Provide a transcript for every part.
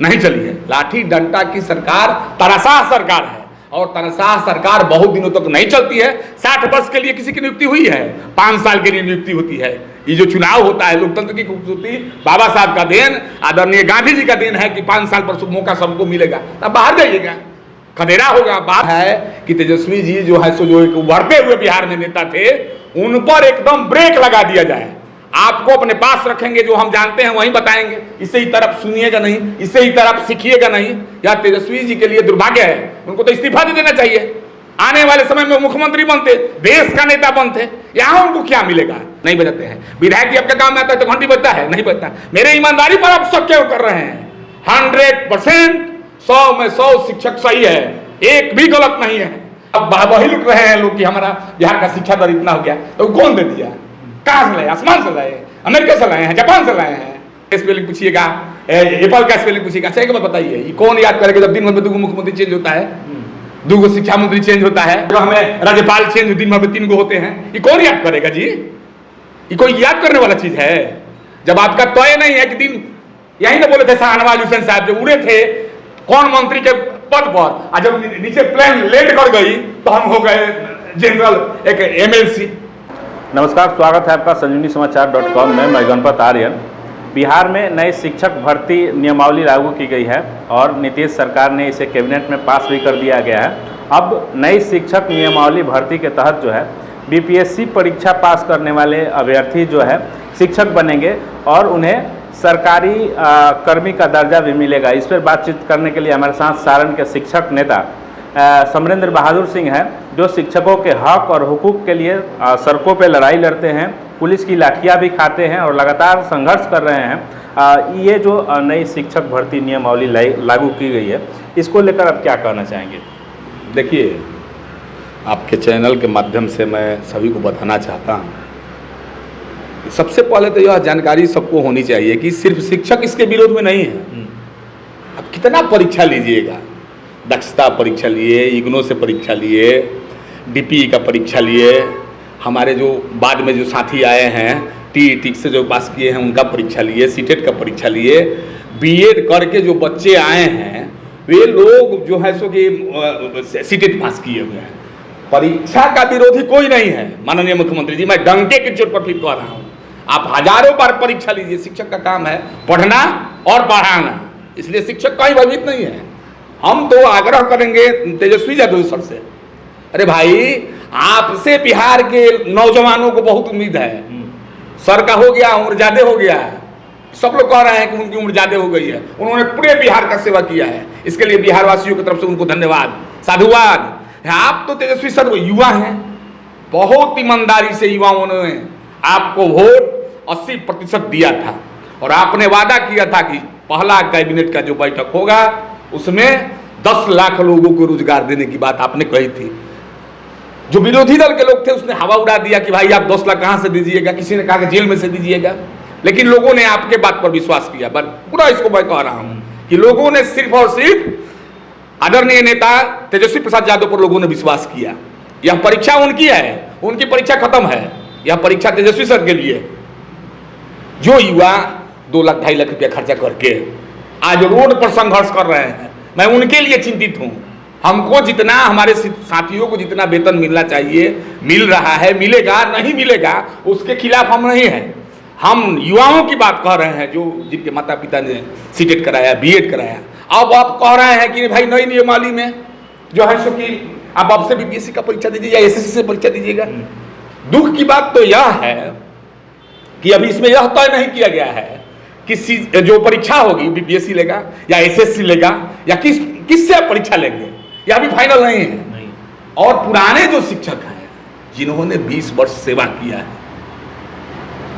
नहीं चली है। लाठी डंडा की सरकार तानाशाह सरकार है और तानाशाह सरकार बहुत दिनों तक नहीं चलती है। 60 वर्ष के लिए किसी की नियुक्ति हुई है, 5 साल के लिए नियुक्ति होती है। ये जो चुनाव होता है लोकतंत्र की खूबसूरती बाबा साहब का देन, आदरणीय गांधी जी का देन है कि 5 साल पर मौका सबको मिलेगा, तब बाहर जाइएगा, खदेरा होगा। बात है कि तेजस्वी जी जो है सो जो एक उभरते हुए बिहार में नेता थे, उन पर एकदम ब्रेक लगा दिया जाए। आपको अपने पास रखेंगे, जो हम जानते हैं वही बताएंगे, इससे ही तरफ सुनिएगा नहीं, इससे ही तरफ सीखिएगा नहीं। यह तेजस्वी जी के लिए दुर्भाग्य है, उनको तो इस्तीफा दे देना चाहिए। आने वाले समय में मुख्यमंत्री बनते, देश का नेता बनते, यहाँ उनको क्या मिलेगा? नहीं बजाते हैं। विधायक जी आपका काम में आता है तो घंटी बजता है, नहीं बजता। मेरे ईमानदारी पर आप शक क्यों कर रहे हैं? 100% 100 में 100 शिक्षक सही है, एक भी गलत नहीं है। अब वही लुट रहे हैं लोग कि हमारा बिहार का शिक्षा दर इतना हो गया, तो कौन दे दिया? कहां से लाए? आसमान से लाए, अमेरिका से लाए हैं, जापान से लाए हैं। स्पेलिंग पूछिएगा, एप्पल का स्पेलिंग पूछिएगा, सही बात बताइए, कौन याद करेगा जब दिन भर में 2 मुख्यमंत्री चेंज होता है, 2 शिक्षा मंत्री चेंज होता है, जो हमें राज्यपाल चेंज दिन भर में 3 होते हैं, ये कौन याद करेगा जी? ये कोई याद करने वाला चीज है? जब आपका तय नहीं है कि दिन, यही ना बोले थे शाहनवाज हुसैन साहब जब उड़े थे कौन मंत्री के पद पर, और जब नीचे प्लेन लैंड कर गई तो हम हो गए जनरल, एक MLC। नमस्कार, स्वागत है आपका संजीवनी समाचार.com में। मैं गणपत आर्यन। बिहार में नई शिक्षक भर्ती नियमावली लागू की गई है और नीतीश सरकार ने इसे कैबिनेट में पास भी कर दिया गया है। अब नई शिक्षक नियमावली भर्ती के तहत जो है BPSC परीक्षा पास करने वाले अभ्यर्थी जो है शिक्षक बनेंगे और उन्हें सरकारी कर्मी का दर्जा भी मिलेगा। इस पर बातचीत करने के लिए हमारे साथ सारण के शिक्षक नेता समरेंद्र बहादुर सिंह हैं, जो शिक्षकों के हक और हुकूक के लिए सड़कों पर लड़ाई लड़ते हैं, पुलिस की लाठियां भी खाते हैं और लगातार संघर्ष कर रहे हैं। ये जो नई शिक्षक भर्ती नियमावली लागू की गई है, इसको लेकर आप क्या कहना चाहेंगे? देखिए, आपके चैनल के माध्यम से मैं सभी को बताना चाहता हूँ, सबसे पहले तो यह जानकारी सबको होनी चाहिए कि सिर्फ शिक्षक इसके विरोध में नहीं है। आप कितना परीक्षा लीजिएगा, दक्षता परीक्षा लिए, इग्नो से परीक्षा लिए, DPE का परीक्षा लिए, हमारे जो बाद में जो साथी आए हैं TET से जो पास किए हैं उनका परीक्षा लिए, CTET का परीक्षा लिए, BEd करके जो बच्चे आए हैं वे लोग जो है सो कि CTET पास किए हुए हैं। परीक्षा का विरोधी कोई नहीं है माननीय मुख्यमंत्री जी, मैं डंके की चोट पर फिर कह रहा हूँ। आप हजारों बार परीक्षा लीजिए, शिक्षक का काम है पढ़ना और पढ़ाना, इसलिए शिक्षक कहीं भयभीत नहीं है। हम तो आग्रह करेंगे तेजस्वी यादव सर से, अरे भाई आपसे बिहार के नौजवानों को बहुत उम्मीद है। सर का हो गया, उम्र ज्यादा हो गया है, सब लोग कह रहे हैं कि उनकी उम्र ज्यादा हो गई है, उन्होंने पूरे बिहार का सेवा किया है, इसके लिए बिहार वासियों की तरफ से उनको धन्यवाद, साधुवाद। आप तो तेजस्वी सर युवा हैं, बहुत ईमानदारी से युवाओं ने आपको वोट 80% दिया था और आपने वादा किया था कि पहला कैबिनेट का जो बैठक होगा उसमें 10 लाख लोगों को रोजगार देने की बात आपने कही थी। जो विरोधी दल के लोग थे उसने हवा उड़ा दिया कि भाई आप 10 लाख कहां से दीजिएगा, किसी ने कहा कि जेल में से दीजिएगा, लेकिन लोगों ने आपके बात पर विश्वास किया। पर पूरा इसको मैं कह रहा हूं कि लोगों ने सिर्फ और सिर्फ आदरणीय नेता तेजस्वी प्रसाद यादव पर लोगों ने विश्वास किया। यह परीक्षा उनकी है, उनकी परीक्षा खत्म है, यह परीक्षा तेजस्वी सर के लिए। जो युवा 2 लाख 2.5 लाख रुपया खर्चा करके आज रोड पर संघर्ष कर रहे हैं, मैं उनके लिए चिंतित हूं। हमको जितना, हमारे साथियों को जितना वेतन मिलना चाहिए मिल रहा है, मिलेगा नहीं मिलेगा उसके खिलाफ हम नहीं हैं। हम युवाओं की बात कह रहे हैं जो जिनके माता पिता ने CTET कराया, BEd कराया। अब आप कह रहे हैं कि भाई नई नियमावली में जो है सो कि आप आपसे BPSC का परीक्षा दीजिए या SSC से परीक्षा दीजिएगा। दुख की बात तो यह है कि अभी इसमें यह तय नहीं किया गया है कि जो परीक्षा होगी BPSC लेगा या SSC लेगा या किससे आप परीक्षा लेंगे, यह अभी फाइनल नहीं है। और पुराने जो शिक्षक हैं जिन्होंने 20 वर्ष सेवा किया है,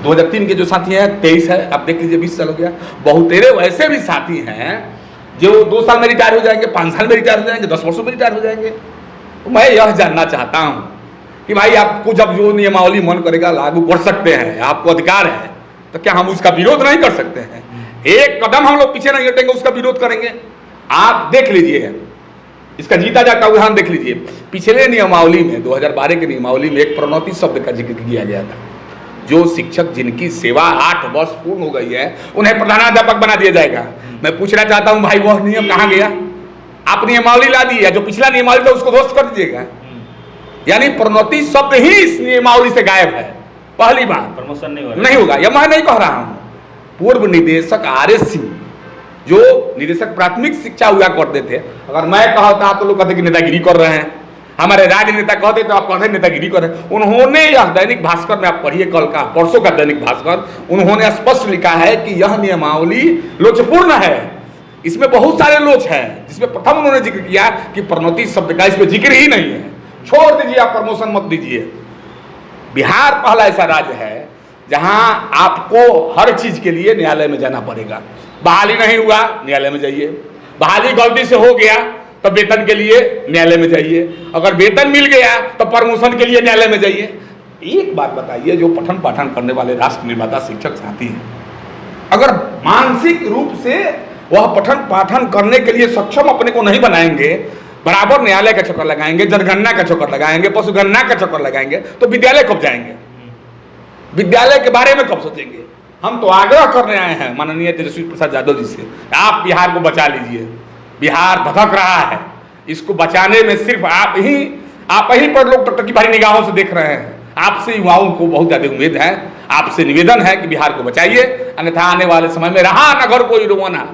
2003 के जो साथी हैं 23 है, आप देख लीजिए 20 साल हो गया। बहुतेरे वैसे भी साथी हैं जो 2 साल में रिटायर हो जाएंगे, 5 साल में रिटायर हो जाएंगे, 10 वर्षों में रिटायर हो जाएंगे। तो मैं यह जानना चाहता हूं कि भाई आपको जब जो नियमावली मन करेगा लागू कर सकते हैं, आपको अधिकार है, तो क्या हम उसका विरोध नहीं कर सकते हैं? एक कदम हम लोग पीछे नहीं हटेंगे, उसका विरोध करेंगे। आप देख लीजिए, इसका जीता जाता उदाहरण देख लीजिए। पिछले नियमावली में 2012 की नियमावली में एक प्रोन्नति शब्द का जिक्र किया गया था, जो शिक्षक जिनकी सेवा 8 वर्ष पूर्ण हो गई है उन्हें प्रधानाध्यापक बना दिया जाएगा। मैं पूछना चाहता हूं भाई, वह नियम कहां गया? आप नियमावली ला दी है, जो पिछला नियमावली था उसको ध्वस्त कर दीजिएगा। यानी प्रोन्नति शब्द ही इस नियमावली से गायब है। पहली बात, प्रमोशन नहीं होगा, यह मैं नहीं कह रहा हूं। पूर्व निदेशक RS सिंह जो निदेशक प्राथमिक शिक्षा हुआ करते थे, अगर मैं कहता तो लोग कहते कि नेतागिरी कर रहे हैं, हमारे राजनेता कहते तो आप कहते नेतागिरी कर रहे हैं। उन्होंने यह दैनिक भास्कर में आप पढ़िए, कल का परसों का दैनिक भास्कर, उन्होंने स्पष्ट लिखा है कि यह नियमावली लोचपूर्ण है, इसमें बहुत सारे लोच हैं, जिसमें प्रथम उन्होंने जिक्र किया कि प्रोन्नति शब्द का इसमें जिक्र ही नहीं है। छोड़ दीजिए, आप प्रमोशन मत दीजिए। बिहार पहला ऐसा राज्य है जहां आपको हर चीज के लिए न्यायालय में जाना पड़ेगा। बहाली नहीं हुआ, न्यायालय में जाइए। बहाली गलती से हो गया तो वेतन के लिए न्यायालय में जाइए। अगर वेतन मिल गया तो प्रमोशन के लिए न्यायालय में जाइए। एक बात बताइए, जो पठन पाठन करने वाले राष्ट्र निर्माता शिक्षक साथी हैं, अगर मानसिक रूप से वह पठन पाठन करने के लिए सक्षम अपने को नहीं बनाएंगे, बराबर न्यायालय का चक्कर लगाएंगे, जनगणना का चक्कर लगाएंगे, पशुगणना का चक्कर लगाएंगे, तो विद्यालय कब जाएंगे? विद्यालय के बारे में कब सोचेंगे? हम तो आग्रह करने आए हैं माननीय तेजस्वी प्रसाद यादव जी से, आप बिहार को बचा लीजिए। बिहार भटक रहा है, इसको बचाने में सिर्फ आप ही पर लोग टकटकी भारी निगाहों से देख रहे हैं। आपसे युवाओं को बहुत ज्यादा उम्मीद है, आपसे निवेदन है कि बिहार को बचाइए, अन्यथा आने वाले समय में रहा न घर कोई रोना।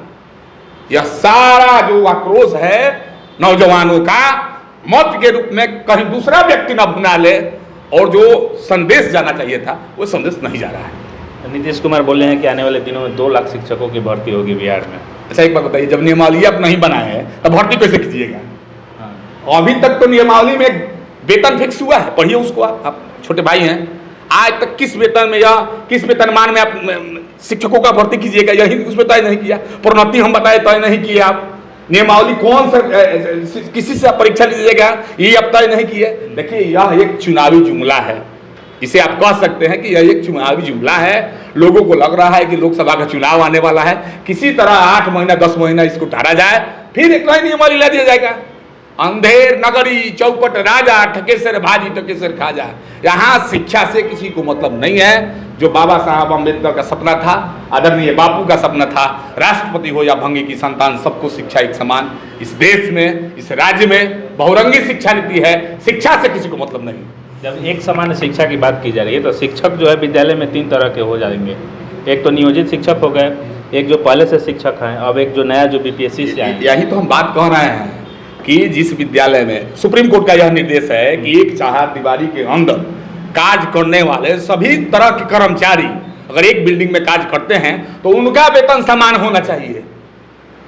यह सारा जो आक्रोश है नौजवानों का, मत के रूप में कहीं दूसरा व्यक्ति न भुना ले, और जो संदेश जाना चाहिए था वो संदेश नहीं जा रहा है। नीतीश कुमार बोले हैं कि आने वाले दिनों में 2 लाख शिक्षकों की भर्ती होगी बिहार में। अच्छा एक बात बताइए, जब नियमावली आप नहीं बनाए हैं तब भर्ती कैसे कीजिएगा? अभी तक तो नियमावली में वेतन फिक्स हुआ है, पढ़िए उसको। आप छोटे भाई हैं, आज तक किस वेतन में या किस वेतनमान में आप शिक्षकों का भर्ती कीजिएगा, यही उसमें तय नहीं किया। प्रोन्नति हम बताए तय नहीं किए आप। नियमावली कौन सा किसी से परीक्षा लीजिएगा, ये अब तय नहीं किए। देखिए यह एक चुनावी जुमला है, इसे आप कह सकते हैं कि यह एक चुनावी जुमला है। लोगों को लग रहा है कि लोकसभा का चुनाव आने वाला है, किसी तरह 8 महीना 10 महीना इसको टारा जाए, फिर एक नई नियमावली ला दिया जाएगा। अंधेर नगरी चौपट राजा, ठकेसर भाजी ठकेसर खाजा। यहाँ शिक्षा से किसी को मतलब नहीं है। जो बाबा साहब अम्बेडकर का सपना था, आदरणीय बापू का सपना था, राष्ट्रपति हो या भंगी की संतान, सबको शिक्षा एक समान। इस देश में, इस राज्य में बहुरंगी शिक्षा नीति है, शिक्षा से किसी को मतलब नहीं। जब एक समान शिक्षा की बात की जा रही है तो शिक्षक जो है विद्यालय में 3 तरह के हो जाएंगे। एक तो नियोजित शिक्षक हो गए, एक जो पहले से शिक्षक हैं, अब एक जो नया जो BPSC से आए। यही तो हम बात कह रहे हैं कि जिस विद्यालय में सुप्रीम कोर्ट का यह निर्देश है कि एक चहारदीवारी के अंदर काज करने वाले सभी तरह के कर्मचारी अगर एक बिल्डिंग में काज करते हैं तो उनका वेतन समान होना चाहिए।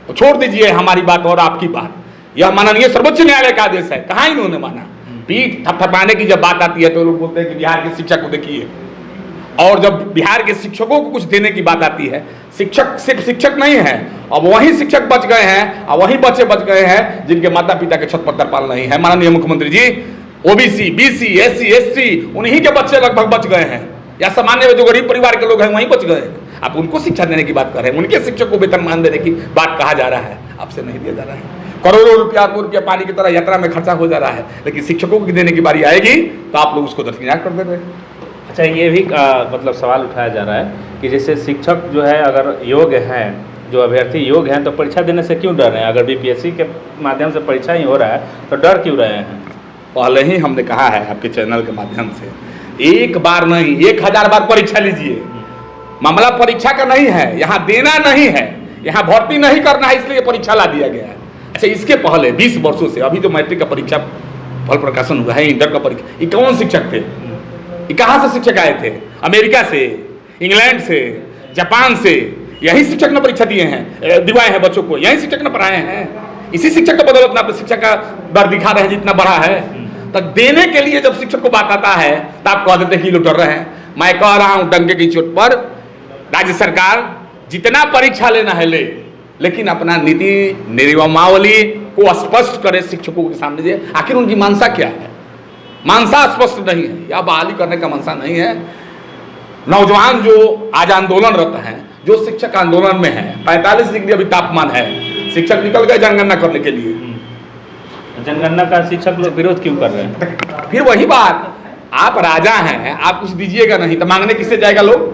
तो छोड़ दीजिए हमारी बात और आपकी बात, यह माननीय सर्वोच्च न्यायालय का आदेश है, कहाँ इन्होंने माना। पीठ थपथपाने की जब बात आती है तो लोग बोलते हैं कि बिहार के शिक्षक को देखिए, और जब बिहार के शिक्षकों को कुछ देने की बात आती है, शिक्षक सिर्फ शिक्षक नहीं है, अब वही शिक्षक बच गए हैं और वही बच्चे बच गए हैं जिनके माता पिता के छत पर तरपाल नहीं है। माननीय मुख्यमंत्री जी, OBC, BC, SC, ST उन्हीं के बच्चे लगभग बच गए हैं, या सामान्य जो गरीब परिवार के लोग हैं वहीं बच गए हैं। आप उनको शिक्षा देने की बात कर रहे हैं, उनके शिक्षक को वेतन मान देने की बात कहा जा रहा है, आपसे नहीं दिया जा रहा है। करोड़ों रुपया पानी की तरह यात्रा में खर्चा हो जा रहा है, लेकिन शिक्षकों को देने की बारी आएगी तो आप लोग उसको दरकिनार कर दे रहे हैं। अच्छा, ये भी मतलब सवाल उठाया जा रहा है कि जैसे शिक्षक जो है अगर योग्य हैं, जो अभ्यर्थी योग्य हैं, तो परीक्षा देने से क्यों डर रहे हैं? अगर BPSC के माध्यम से परीक्षा ही हो रहा है तो डर क्यों रहे हैं? पहले ही हमने कहा है आपके चैनल के माध्यम से, एक बार नहीं 1000 बार परीक्षा लीजिए। मामला परीक्षा का नहीं है, यहाँ देना नहीं है, यहाँ भर्ती नहीं करना है, इसलिए परीक्षा ला दिया गया है। अच्छा, इसके पहले 20 वर्षों से अभी जो मैट्रिक का परीक्षा फल प्रकाशन हुआ है, इंटर का परीक्षा, ये कौन शिक्षक थे? ये कहाँ से शिक्षक आए थे? अमेरिका से, इंग्लैंड से, जापान से, यही शिक्षक ने परीक्षा दिए हैं, दिवाए हैं बच्चों को, यही शिक्षक ने पढ़ाए हैं। इसी शिक्षक का बदौलत अपना शिक्षा का दर दिखा रहे हैं जितना बड़ा है। तो देने के लिए जब शिक्षक को बात आता है तो आप कह देते हैं कि लोग डर रहे हैं। मैं कह रहा हूं डंके की चोट पर, राज्य सरकार जितना परीक्षा लेना है ले, लेकिन अपना नीति नियमावली को स्पष्ट करे शिक्षकों के सामने जे आखिर उनकी मानसा क्या है। मानसा स्पष्ट नहीं है, या बहाली करने का मनसा नहीं है। नौजवान जो आज आंदोलनरत हैं, जो शिक्षक आंदोलन में है, 45 डिग्री अभी तापमान है, शिक्षक निकल गए जनगणना करने के लिए। जनगणना का शिक्षक लोग विरोध क्यों कर रहे हैं? फिर वही बात, आप राजा हैं, आप कुछ दीजिएगा नहीं तो मांगने किससे जाएगा लोग?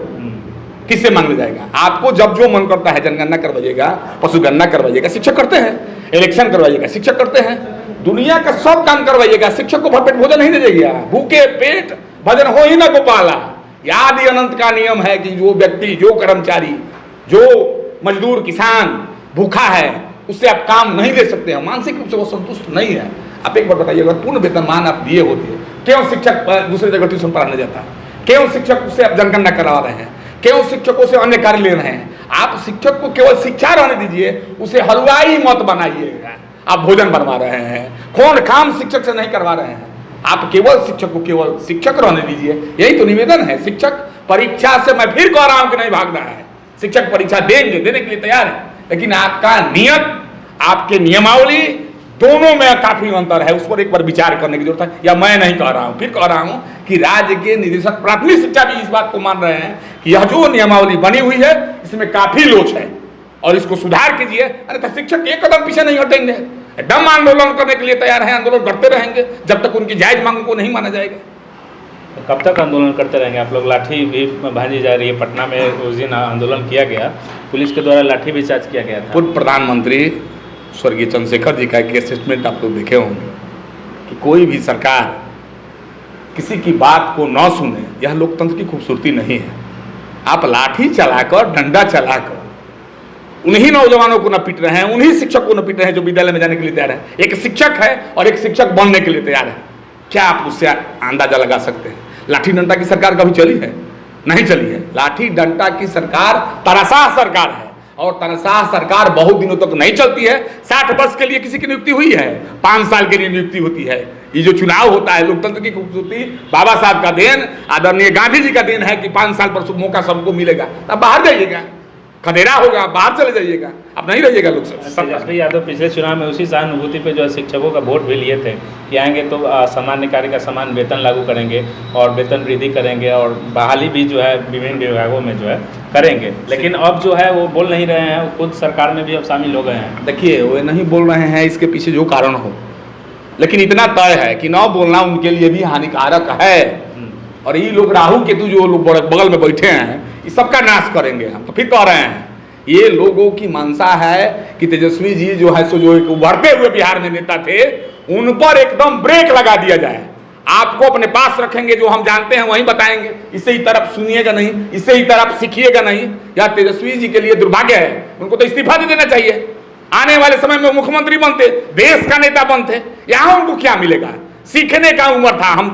किससे मांगने जाएगा? आपको जब जो मन करता है जनगणना करवाइएगा, पशुगणना करवाइएगा, शिक्षक करते हैं, इलेक्शन करवाइएगा, शिक्षक करते हैं, दुनिया का सब काम करवाइएगा, शिक्षक को भरपेट भोजन नहीं दे जाइएगा। भूखे पेट भजन हो ही ना गोपाला। आदि अनंत का नियम है कि जो व्यक्ति, जो कर्मचारी, जो मजदूर, किसान भूखा है, उससे आप काम नहीं ले सकते हैं, मानसिक रूप से वो संतुष्ट नहीं है। आप एक बार बताइए, अगर पूर्ण वेतनमान आप दिए होते, क्यों शिक्षक दूसरी जगह ट्यूशन पढ़ाने जाता है? क्यों शिक्षक से आप जनगणना करवा रहे हैं? क्यों शिक्षकों से अन्य कार्य ले रहे हैं? आप शिक्षक को केवल शिक्षा रहने दीजिए, उसे हलवाई मत बनाइएगा। आप भोजन बनवा रहे हैं, कौन काम शिक्षक से नहीं करवा रहे हैं। आप केवल शिक्षक को केवल शिक्षक रहने दीजिए, यही तो निवेदन है। शिक्षक परीक्षा से, मैं फिर कह रहा हूं कि नहीं भागना है, शिक्षक परीक्षा देंगे, देने के लिए तैयार है, लेकिन आपका नियत, आपके नियमावली दोनों में काफी अंतर है। उस पर एक बार विचार करने की जरूरत है। या मैं नहीं कह रहा हूं, फिर कह रहा हूं कि राज्य के निदेशक प्राथमिक शिक्षा भी इस बात को मान रहे हैं कि यह जो नियमावली बनी हुई है इसमें काफी लोच है और इसको सुधार कीजिए। अरे तो शिक्षक एक कदम पीछे नहीं हटेंगे, दम आंदोलन करने के लिए तैयार है, आंदोलन करते रहेंगे जब तक उनकी जायज मांग को नहीं माना जाएगा। तो कब तक आंदोलन करते रहेंगे आप लोग? लाठी भी भाजी जा रही है, पटना में उस दिन आंदोलन किया गया, पुलिस के द्वारा लाठी भी चार्ज किया गया था। पूर्व प्रधानमंत्री स्वर्गीय चंद्रशेखर जी का एक स्टेटमेंट आप लोग देखे होंगे कि कोई भी सरकार किसी की बात को न सुने, यह लोकतंत्र की खूबसूरती नहीं है। आप लाठी चलाकर, डंडा चलाकर उन्हीं नौजवानों को न पीट रहे हैं, उन्हीं शिक्षक को न पीट रहे हैं जो विद्यालय में जाने के लिए तैयार है। एक शिक्षक है और एक शिक्षक बनने के लिए तैयार है। क्या आप उससे अंदाजा लगा सकते हैं? लाठी डंडा की सरकार कभी चली है? नहीं चली है। लाठी डंडा की सरकार तानाशाह सरकार है और तानाशाह सरकार बहुत दिनों तक नहीं चलती है। 60 वर्ष के लिए किसी की नियुक्ति हुई है, 5 साल के लिए नियुक्ति होती है। ये जो चुनाव होता है, लोकतंत्र की खूबसूरती बाबा साहब का देन, आदरणीय गांधी जी का देन है कि 5 साल पर मौका सबको मिलेगा। अब बाहर जाइएगा, खदेरा होगा, बाहर चले जाइएगा, अब नहीं रहिएगा लोग सब। तेजस्वी यादव पिछले चुनाव में उसी सहानुभूति पे जो है शिक्षकों का वोट भी लिए थे कि आएंगे तो सामान्य कार्य का समान वेतन लागू करेंगे और वेतन वृद्धि करेंगे और बहाली भी जो है विभिन्न विभागों में जो है करेंगे। लेकिन अब जो है वो बोल नहीं रहे हैं, वो खुद सरकार में भी अब शामिल हो गए हैं। देखिए, वो नहीं बोल रहे हैं, इसके पीछे जो कारण हो, लेकिन इतना तय है कि न बोलना उनके लिए भी हानिकारक है। और ये लोग राहु केतु जो लोग बगल में बैठे हैं, ये सबका नाश करेंगे। हम तो फिर कह रहे हैं, ये लोगों की मंशा है कि तेजस्वी जी जो है सो जो एक उभरते हुए बिहार में नेता थे, उन पर एकदम ब्रेक लगा दिया जाए। आपको अपने पास रखेंगे, जो हम जानते हैं वही बताएंगे, इससे ही तरफ सुनिएगा नहीं, इससे ही तरफ सीखिएगा नहीं। या तेजस्वी जी के लिए दुर्भाग्य है, उनको तो इस्तीफा दे देना चाहिए। आने वाले समय में मुख्यमंत्री बनते, देश का नेता बनते, यहाँ उनको क्या मिलेगा? सीखने का उम्र था, हम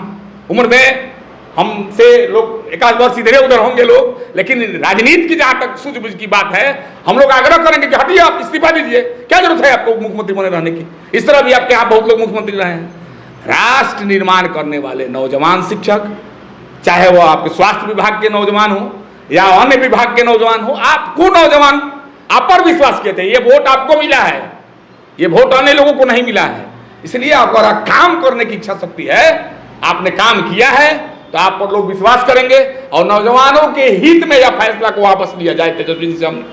उम्र में हमसे लोग एकाध वर्ष इधर उधर होंगे लोग, लेकिन राजनीति की जहां तक सूझबूझ की बात है, हम लोग आग्रह करेंगे कि हटिए, आप इस्तीफा दीजिए। क्या जरूरत है आपको मुख्यमंत्री बने रहने की? इस तरह भी आपके यहाँ बहुत लोग मुख्यमंत्री रहे हैं। राष्ट्र निर्माण करने वाले नौजवान शिक्षक, चाहे वो आपके स्वास्थ्य विभाग के नौजवान हो या अन्य विभाग के नौजवान हो, आपको नौजवान आप पर विश्वास किए थे। ये वोट आपको मिला है, ये वोट अन्य लोगों को नहीं मिला है। इसलिए अगर काम करने की इच्छा शक्ति है, आपने काम किया है, तो आप पर लोग विश्वास करेंगे और नौजवानों के हित में यह फैसला को वापस लिया जाए। तेजस्वी जी से हम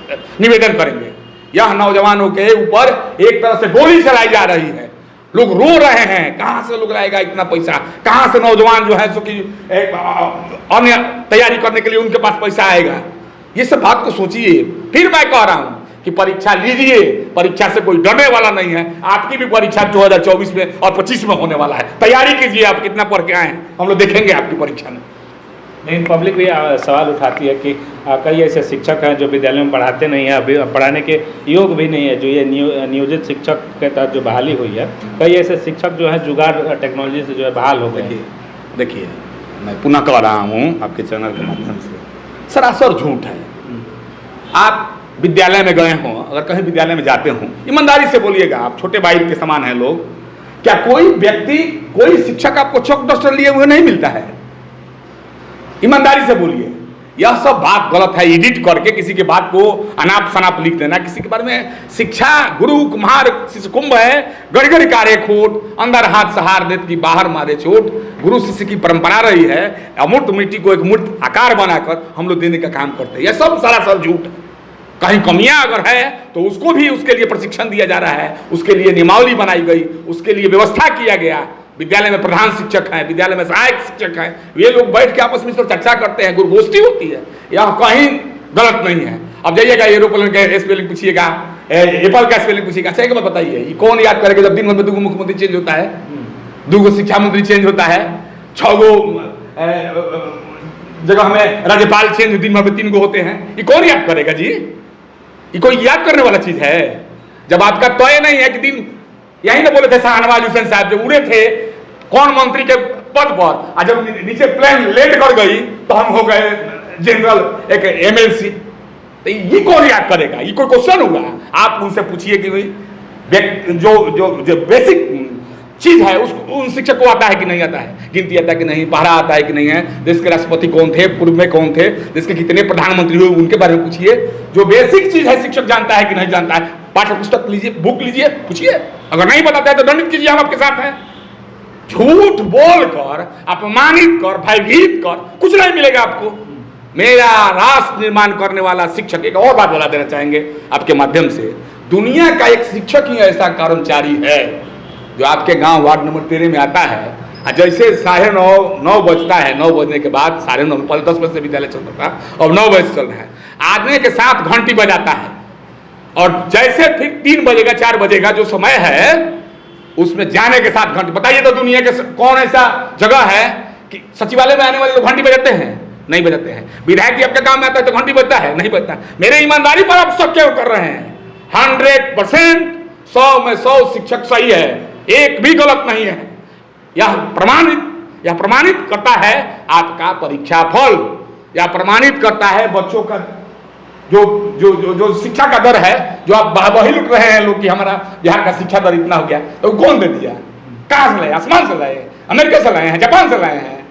निवेदन करेंगे। यह नौजवानों के ऊपर एक तरह से गोली चलाई जा रही है, लोग रो रहे हैं, कहां से लोग लाएगा इतना पैसा, कहां से नौजवान जो है सो कि अन्य तैयारी करने के लिए उनके पास पैसा आएगा। ये सब बात को सोचिए। फिर मैं कह रहा हूं कि परीक्षा लीजिए, परीक्षा से कोई डरने वाला नहीं है। आपकी भी परीक्षा 2024 में और 25 में होने वाला है, तैयारी कीजिए। आप कितना पढ़ के आए हैं, हम लोग देखेंगे आपकी परीक्षा में। लेकिन पब्लिक भी सवाल उठाती है कि कई ऐसे शिक्षक हैं जो विद्यालय में पढ़ाते नहीं हैं, अभी पढ़ाने के योग भी नहीं है। जो ये नियोजित शिक्षक के तहत जो बहाली हुई है, कई ऐसे शिक्षक जो है जुगाड़ टेक्नोलॉजी से जो है बहाल हो गए। देखिए, मैं पुनः कह रहा हूँ आपके चैनल के माध्यम से, सरासर झूठ है। आप विद्यालय में गए हों, अगर कहीं विद्यालय में जाते हों, ईमानदारी से बोलिएगा, आप छोटे भाई के समान हैं लोग। क्या कोई व्यक्ति, कोई शिक्षक आपको चौक डस्टर लिए हुए नहीं मिलता है? ईमानदारी से बोलिए। यह सब बात गलत है। एडिट करके किसी के बात को अनाप शनाप लिख देना, किसी के बारे में। शिक्षा गुरु कुम्हार शिष्य कुंभ है, गड़गड़ कारे खोट, अंदर हाथ सहार देत की बाहर मारे चोट। गुरु शिष्य की परंपरा रही है, अमूर्त मिट्टी को एक मूर्त आकार बनाकर हम लोग देने का काम करते हैं। यह सब सरासर झूठ है। कहीं कमियां अगर है तो उसको भी, उसके लिए प्रशिक्षण दिया जा रहा है, उसके लिए नियमावली बनाई गई, उसके लिए व्यवस्था किया गया। विद्यालय में प्रधान शिक्षक हैं, विद्यालय में सहायक शिक्षक हैं, ये लोग बैठ के आपस में सब चर्चा करते हैं, गुरुगोष्ठी होती है, यह कहीं गलत नहीं है। अब जाइएगा एरोप्लेन का स्पेलिंग पूछिएगा, एप्पल का स्पेलिंग पूछिएगा, अच्छा एक बात बताइए, ये कौन याद करेगा जब दिन भर में 2 मुख्यमंत्री चेंज होता है, 2 शिक्षा मंत्री चेंज होता है, 6 जगह में राज्यपाल चेंज दिन भर में 3 होते हैं, ये कौन याद करेगा जी? ये कोई याद करने वाला चीज है? जब आपका तय नहीं है कि दिन, यही ना बोले थे शाहनवाज हुसैन साहब जब उड़े थे कौन मंत्री के पद पर, और जब नीचे प्लेन लैंड कर गई तो हम हो गए जनरल, एक MLC। तो ये कौन याद करेगा? ये कोई क्वेश्चन होगा? आप उनसे पूछिए कि भाई जो जो जो बेसिक चीज है उन शिक्षक को आता है कि नहीं आता है, गिनती आता है कि नहीं, पढ़ा आता है कि नहीं है, देश के राष्ट्रपति कौन थे, पूर्व में कौन थे, देश के कितने प्रधानमंत्री हुए उनके बारे में पूछिए। जो बेसिक चीज है शिक्षक जानता है कि नहीं जानता है, पाठ्य पुस्तक लीजिए, बुक लीजिए, पूछिए, अगर नहीं बताता है तो दंडित कीजिए, हम आपके साथ हैं। झूठ बोलकर, अपमानित कर, भयभीत कर कुछ नहीं मिलेगा आपको। मेरा राष्ट्र निर्माण करने वाला शिक्षक, एक और बात बता देना चाहेंगे आपके माध्यम से, दुनिया का एक शिक्षक ही ऐसा कर्मचारी है जो आपके गांव वार्ड नंबर 13 में आता है, जैसे 9:30 बजता है, 9 बजने के बाद 9:30, पहले 10 बजे से विद्यालय चलता था, अब 9 बजे चल रहा है, आदमी के साथ घंटी बजाता है, और जैसे फिर 3 बजेगा 4 बजेगा जो समय है उसमें जाने के साथ घंटी। बताइए तो दुनिया के कौन ऐसा जगह है कि सचिवालय में आने वाले लोग घंटी बजाते हैं? नहीं बजाते हैं। विधायक जी आपके काम में आता है तो घंटी बजता है? नहीं बजता। मेरे ईमानदारी पर आप सब क्यों कर रहे हैं? 100%, 100 में 100 शिक्षक सही है, एक भी गलत नहीं है। यह प्रमाणित करता है आपका परीक्षा फल, यह प्रमाणित करता है बच्चों का जो जो जो जो शिक्षा का दर है, जो आप वही लुट रहे हैं लोग कि हमारा बिहार का शिक्षा दर इतना हो गया, तो कौन दे दिया? कहाँ से लाए? आसमान से लाए? अमेरिका से लाए हैं? जापान से लाए हैं?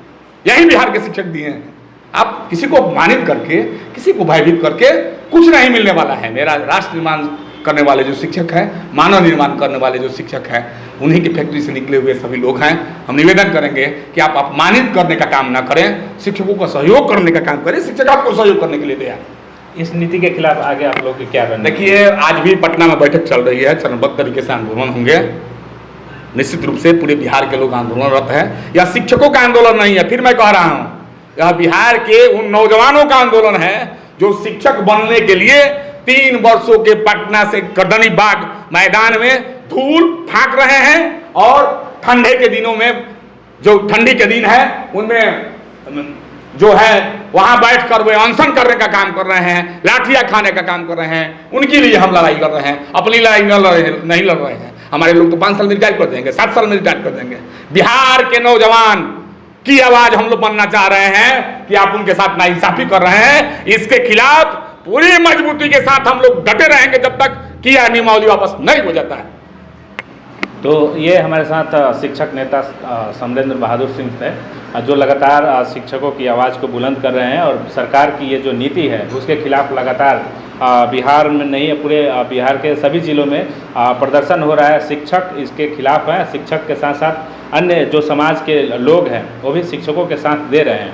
यही बिहार के शिक्षक दिए हैं। आप किसी को अपमानित करके, किसी को भयभीत करके कुछ नहीं मिलने वाला है। मेरा राष्ट्र निर्माण करने वाले जो शिक्षक हैं, मानव निर्माण करने वाले जो शिक्षक हैं, उन्हीं की फैक्ट्री से निकले हुए सभी लोग हैं। हम निवेदन करेंगे कि आप अपमानित करने का काम ना करें, शिक्षकों का सहयोग करने का काम करें। शिक्षक आपको सहयोग करने के लिए तैयार। इस नीति के खिलाफ आगे आप लोग की क्या रणनीति? देखिए, आज भी पटना में बैठक चल रही है, चरणबद्ध तरीके से आंदोलन होंगे। निश्चित रूप से पूरे बिहार के लोग आंदोलनरत हैं। यह शिक्षकों का आंदोलन नहीं है, फिर मैं कह रहा हूँ, यह बिहार के उन नौजवानों का आंदोलन है जो शिक्षक बनने के लिए 3 वर्षों के पटना से गर्दनी बाग मैदान में धूल फाँक रहे हैं, और ठंडे के दिनों में, जो ठंडी के दिन है उनमें जो है वहां बैठकर वे अनशन करने का काम कर रहे हैं, लाठियां खाने का काम कर रहे हैं। उनके लिए हम लड़ाई कर रहे हैं, अपनी लड़ाई नहीं लड़ रहे हैं। हमारे लोग तो 5 साल में रिटायर कर देंगे, 7 साल में रिटायर कर देंगे। बिहार के नौजवान की आवाज हम लोग बनना चाह रहे हैं कि आप उनके साथ नाइंसाफी कर रहे हैं। इसके खिलाफ पूरी मजबूती के साथ हम लोग डटे रहेंगे जब तक कि यह नियमावली वापस नहीं हो जाता है। तो ये हमारे साथ शिक्षक नेता समरेंद्र बहादुर सिंह थे, जो लगातार शिक्षकों की आवाज़ को बुलंद कर रहे हैं, और सरकार की ये जो नीति है उसके खिलाफ लगातार बिहार में नहीं है, पूरे बिहार के सभी जिलों में प्रदर्शन हो रहा है। शिक्षक इसके खिलाफ हैं, शिक्षक के साथ साथ अन्य जो समाज के लोग हैं वो भी शिक्षकों के साथ दे रहे हैं।